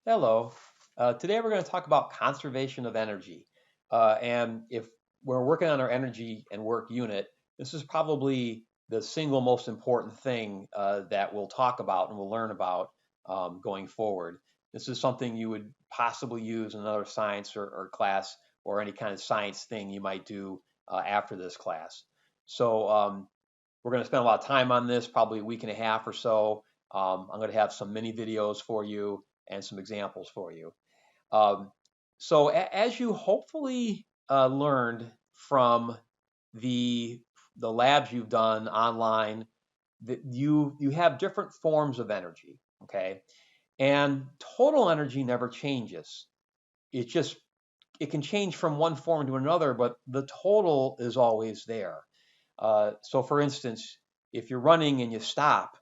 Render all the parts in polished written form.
Hello. Today we're going to talk about conservation of energy. And if we're working on our energy and work unit, this is probably the single most important thing that we'll talk about and we'll learn about going forward. This is something you would possibly use in another science or class or any kind of science thing you might do after this class. So we're going to spend a lot of time on this, probably a week and a half or so. I'm going to have some mini videos for you and some examples for you. Um, as you hopefully learned from the the labs you've done online, that you have different forms of energy, okay? And total energy never changes. It just it can change from one form to another, but the total is always there. So, for instance, if you're running and you stop,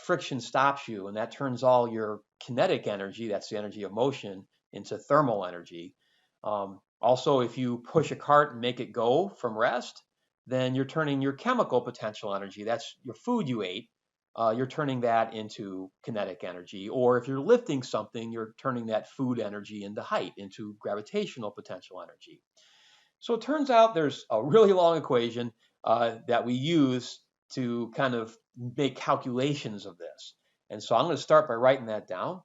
friction stops you, and that turns all your kinetic energy, that's the energy of motion, into thermal energy. Also, if you push a cart and make it go from rest, then you're turning your chemical potential energy, that's your food you ate, you're turning that into kinetic energy. Or if you're lifting something, you're turning that food energy into height, into gravitational potential energy. So it turns out there's a really long equation that we use to kind of make calculations of this. And so I'm going to start by writing that down.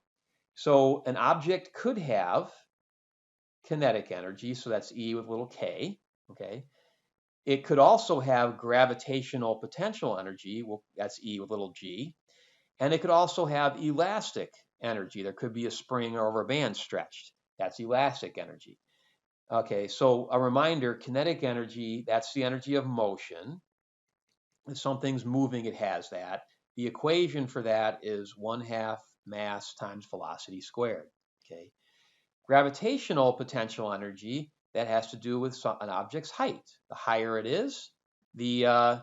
So an object could have kinetic energy, so that's E with little k, okay? It could also have gravitational potential energy, well, that's E with little g, and it could also have elastic energy. There could be a spring or a rubber band stretched. That's elastic energy. Okay, so a reminder, kinetic energy, that's the energy of motion. If something's moving, it has that. The equation for that is 1/2 mass times velocity squared. Okay. Gravitational potential energy, that has to do with an object's height. The higher it is, the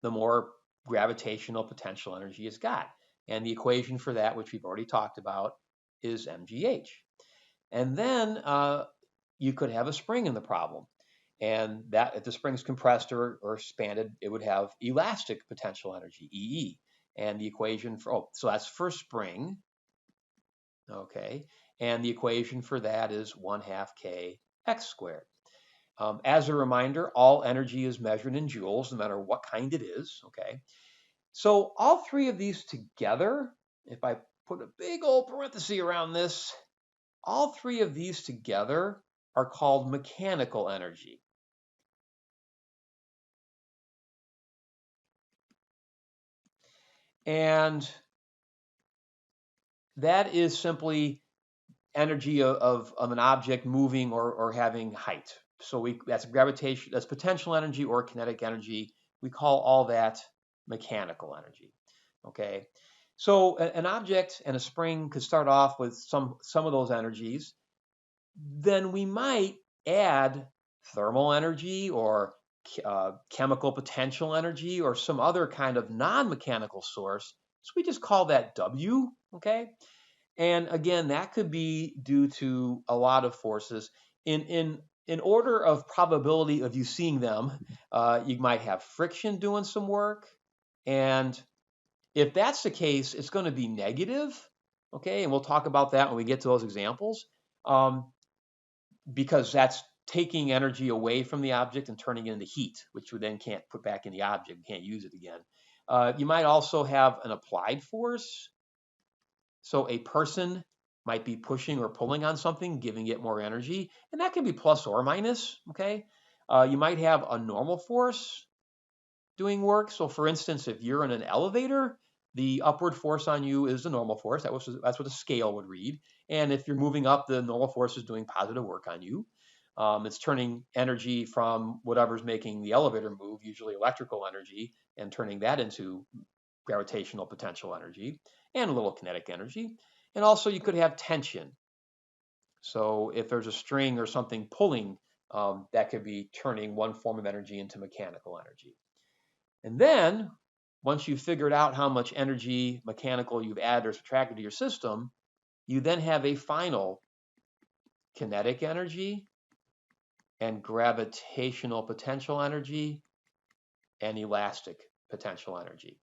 more gravitational potential energy it's got. And the equation for that, which we've already talked about, is mgh. And then you could have a spring in the problem. And that if the spring's compressed or expanded, it would have elastic potential energy, EE. And the equation for, so that's for spring, okay? And the equation for that is 1/2 k x squared. As a reminder, all energy is measured in joules, no matter what kind it is, okay? So all three of these together, if I put a big old parenthesis around this, all three of these together are called mechanical energy. And that is simply energy of an object moving or having height. So that's gravitation, that's potential energy or kinetic energy. We call all that mechanical energy. Okay. So an object and a spring could start off with some of those energies. Then we might add thermal energy or chemical potential energy or some other kind of non-mechanical source. So we just call that W, okay? And again, that could be due to a lot of forces. In order of probability of you seeing them, you might have friction doing some work. And if that's the case, it's going to be negative, okay? And we'll talk about that when we get to those examples. Because that's taking energy away from the object and turning it into heat, which we then can't put back in the object, can't use it again. You might also have an applied force. So a person might be pushing or pulling on something, giving it more energy, and that can be plus or minus, okay? You might have a normal force doing work. So for instance, if you're in an elevator, the upward force on you is the normal force. That's what a scale would read. And if you're moving up, the normal force is doing positive work on you. It's turning energy from whatever's making the elevator move, usually electrical energy, and turning that into gravitational potential energy and a little kinetic energy. And also you could have tension. So if there's a string or something pulling, that could be turning one form of energy into mechanical energy. And then once you've figured out how much energy mechanical you've added or subtracted to your system, you then have a final kinetic energy and gravitational potential energy and elastic potential energy.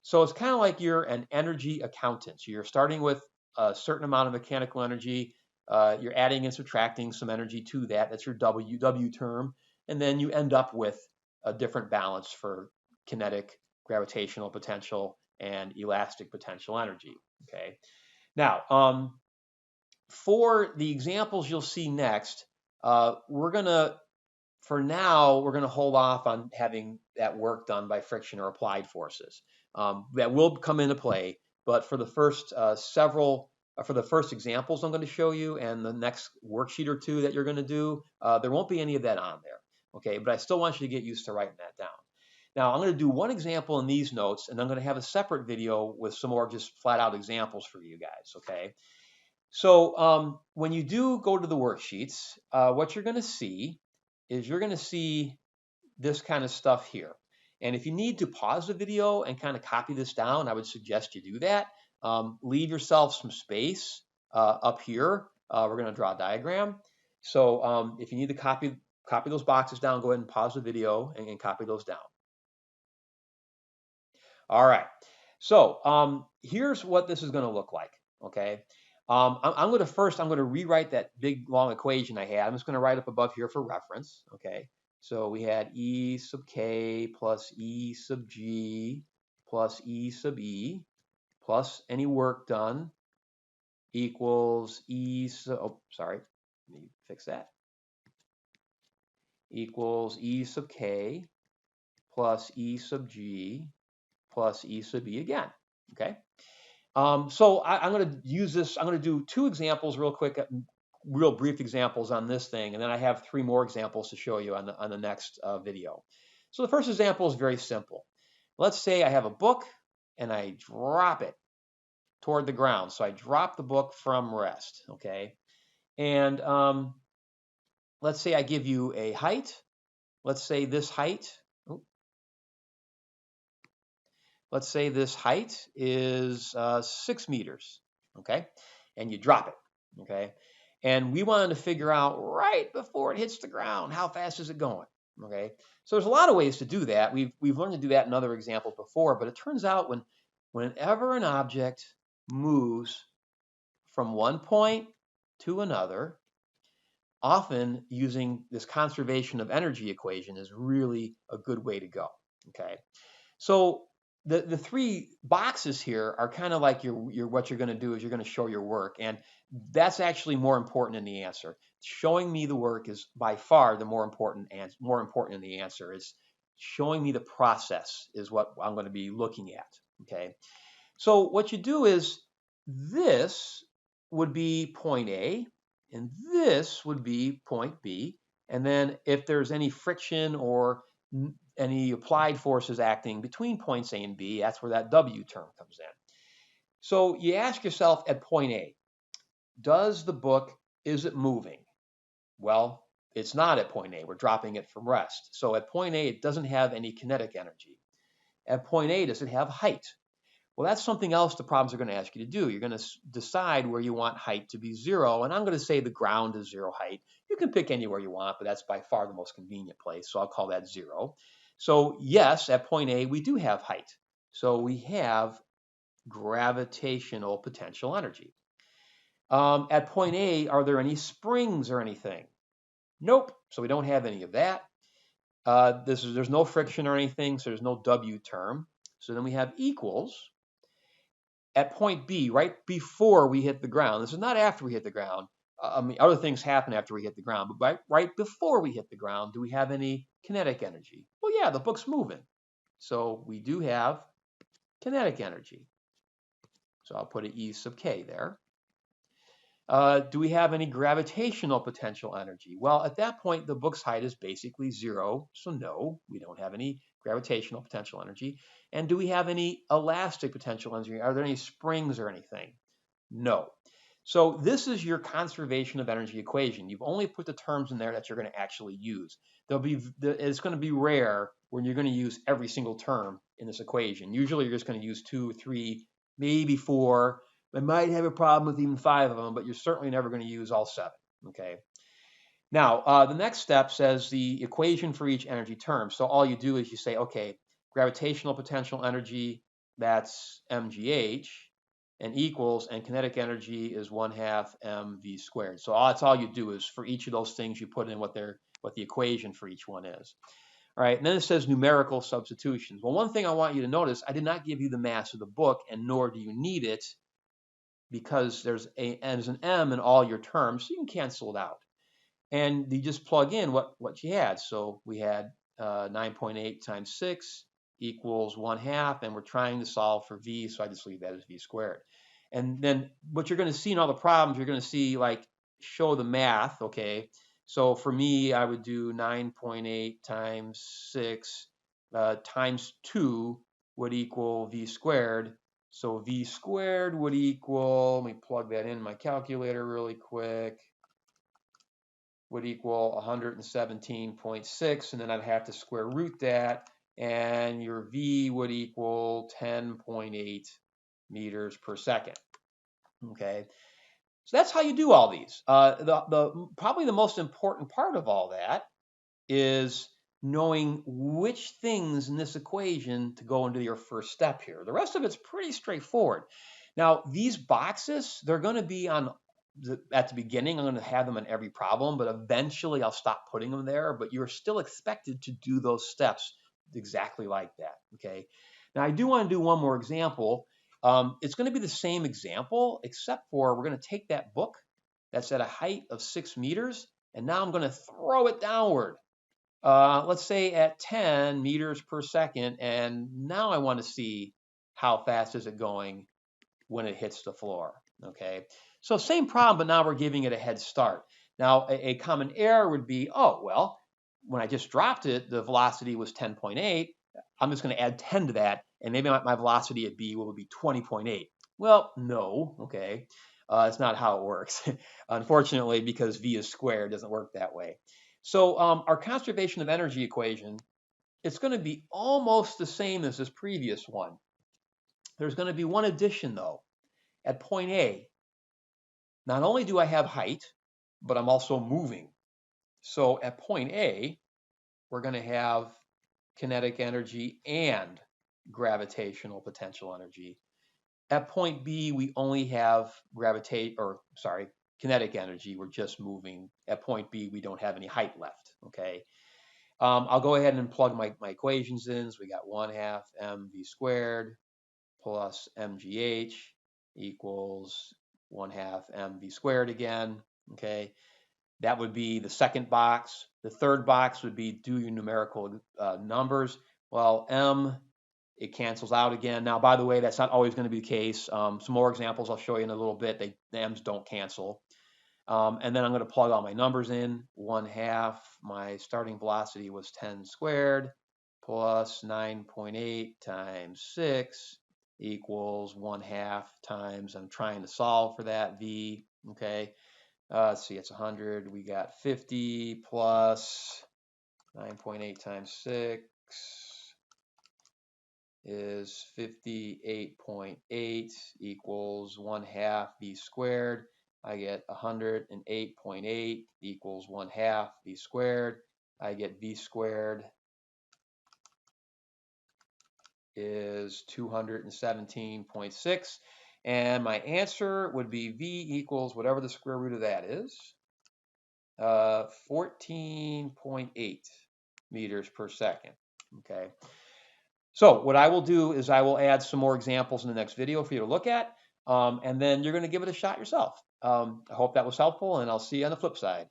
So it's kind of like you're an energy accountant. So you're starting with a certain amount of mechanical energy. You're adding and subtracting some energy to that. That's your W term. And then you end up with a different balance for kinetic, gravitational potential, and elastic potential energy. Okay. Now, for the examples you'll see next, for now, we're going to hold off on having that work done by friction or applied forces. That will come into play, but for the first for the first examples I'm going to show you and the next worksheet or two that you're going to do, there won't be any of that on there. Okay, but I still want you to get used to writing that down. Now, I'm going to do one example in these notes, and I'm going to have a separate video with some more just flat out examples for you guys. Okay. So when you do go to the worksheets, what you're going to see is you're going to see this kind of stuff here. And if you need to pause the video and kind of copy this down, I would suggest you do that. Leave yourself some space up here. We're going to draw a diagram. So if you need to copy those boxes down, go ahead and pause the video and copy those down. All right. So here's what this is going to look like. Okay. I'm going to rewrite that big long equation I had. I'm just going to write up above here for reference. Okay. So we had E sub K plus E sub G plus E sub E plus any work done equals E sub, oh, sorry, let me fix that. Equals E sub K plus E sub G plus E sub E again. Okay. So I'm going to use this. I'm going to do two examples real quick, real brief examples on this thing, and then I have three more examples to show you on the next video. So the first example is very simple. Let's say I have a book and I drop it toward the ground. So I drop the book from rest. Okay, and let's say I give you a height. Let's say this height. Let's say this height is 6 meters, okay? And you drop it, okay? And we wanted to figure out right before it hits the ground, how fast is it going, okay? So there's a lot of ways to do that. We've learned to do that in other examples before, but it turns out whenever an object moves from one point to another, often using this conservation of energy equation is really a good way to go, okay? So the three boxes here are kind of like what you're going to do is you're going to show your work, and that's actually more important in the answer. Showing me the work is by far the more important in the answer. Is showing me the process is what I'm going to be looking at. Okay, so what you do is this would be point A, and this would be point B, and then if there's any friction or any applied forces acting between points A and B, that's where that W term comes in. So you ask yourself at point A, is it moving? Well, it's not at point A. We're dropping it from rest. So at point A, it doesn't have any kinetic energy. At point A, does it have height? Well, that's something else the problems are going to ask you to do. You're going to decide where you want height to be 0, and I'm going to say the ground is 0 height. You can pick anywhere you want, but that's by far the most convenient place, so I'll call that 0. So yes, at point A, we do have height. So we have gravitational potential energy. At point A, are there any springs or anything? Nope, so we don't have any of that. There's no friction or anything, so there's no W term. So then we have equals. At point B, right before we hit the ground, this is not after we hit the ground. Other things happen after we hit the ground, but right before we hit the ground, do we have any kinetic energy? Well, yeah, the book's moving. So we do have kinetic energy. So I'll put an E sub K there. Do we have any gravitational potential energy? Well, at that point, the book's height is basically 0. So no, we don't have any gravitational potential energy. And do we have any elastic potential energy? Are there any springs or anything? No. So this is your conservation of energy equation. You've only put the terms in there that you're going to actually use. It's going to be rare when you're going to use every single term in this equation. Usually you're just going to use 2, 3, maybe 4. I might have a problem with even 5 of them, but you're certainly never going to use all 7. Okay. Now, the next step says the equation for each energy term. So all you do is you say, okay, gravitational potential energy, that's mgh, and equals, and kinetic energy is 1/2 mv squared. So that's all you do is for each of those things you put in what the equation for each one is. All right, and then it says numerical substitutions. Well, one thing I want you to notice, I did not give you the mass of the book, and nor do you need it, because there's an m in all your terms, so you can cancel it out. And you just plug in what you had. So we had 9.8 times 6 equals 1/2, and we're trying to solve for v, so I just leave that as v squared. And then what you're going to see in all the problems, you're going to see like show the math, okay? So for me, I would do 9.8 times 6 times 2 would equal v squared. So v squared would equal, let me plug that in my calculator really quick, would equal 117.6, and then I'd have to square root that, and your v would equal 10.8 meters per second. Okay, so that's how you do all these. Probably the most important part of all that is knowing which things in this equation to go into your first step here. The rest of it's pretty straightforward. Now, these boxes, they're going to be on at the beginning. I'm going to have them on every problem, but eventually I'll stop putting them there. But you're still expected to do those steps exactly like that. Okay. Now, I do want to do one more example. It's going to be the same example, except for we're going to take that book that's at a height of 6 meters, and now I'm going to throw it downward. Let's say at 10 meters per second, and now I want to see how fast is it going when it hits the floor. Okay, so same problem, but now we're giving it a head start. Now, a common error would be, oh, well, when I just dropped it, the velocity was 10.8. I'm just going to add 10 to that, and maybe my velocity at b will be 20.8. Well, no, okay. It's not how it works, unfortunately, because v is squared, it doesn't work that way. So our conservation of energy equation, it's going to be almost the same as this previous one. There's going to be one addition, though. At point A, not only do I have height, but I'm also moving. So at point A, we're going to have kinetic energy and gravitational potential energy. At point B, we only have kinetic energy. We're just moving. At point B, we don't have any height left. Okay. I'll go ahead and plug my equations in. So we got 1/2 mv squared plus mgh equals 1/2 mv squared again. Okay, that would be the second box. The third box would be do your numerical numbers. Well, m, it cancels out again. Now, by the way, that's not always going to be the case. Some more examples I'll show you in a little bit. The m's don't cancel. And then I'm going to plug all my numbers in. 1/2, my starting velocity was 10 squared, plus 9.8 times 6 equals 1/2 times, I'm trying to solve for that v, okay. Let's see, it's 100. We got 50 plus 9.8 times 6 is 58.8 equals 1/2 v squared. I get 108.8 equals 1/2 v squared. I get v squared is 217.6. And my answer would be v equals whatever the square root of that is, 14.8 meters per second. Okay. So what I will do is I will add some more examples in the next video for you to look at, and then you're going to give it a shot yourself. I hope that was helpful, and I'll see you on the flip side.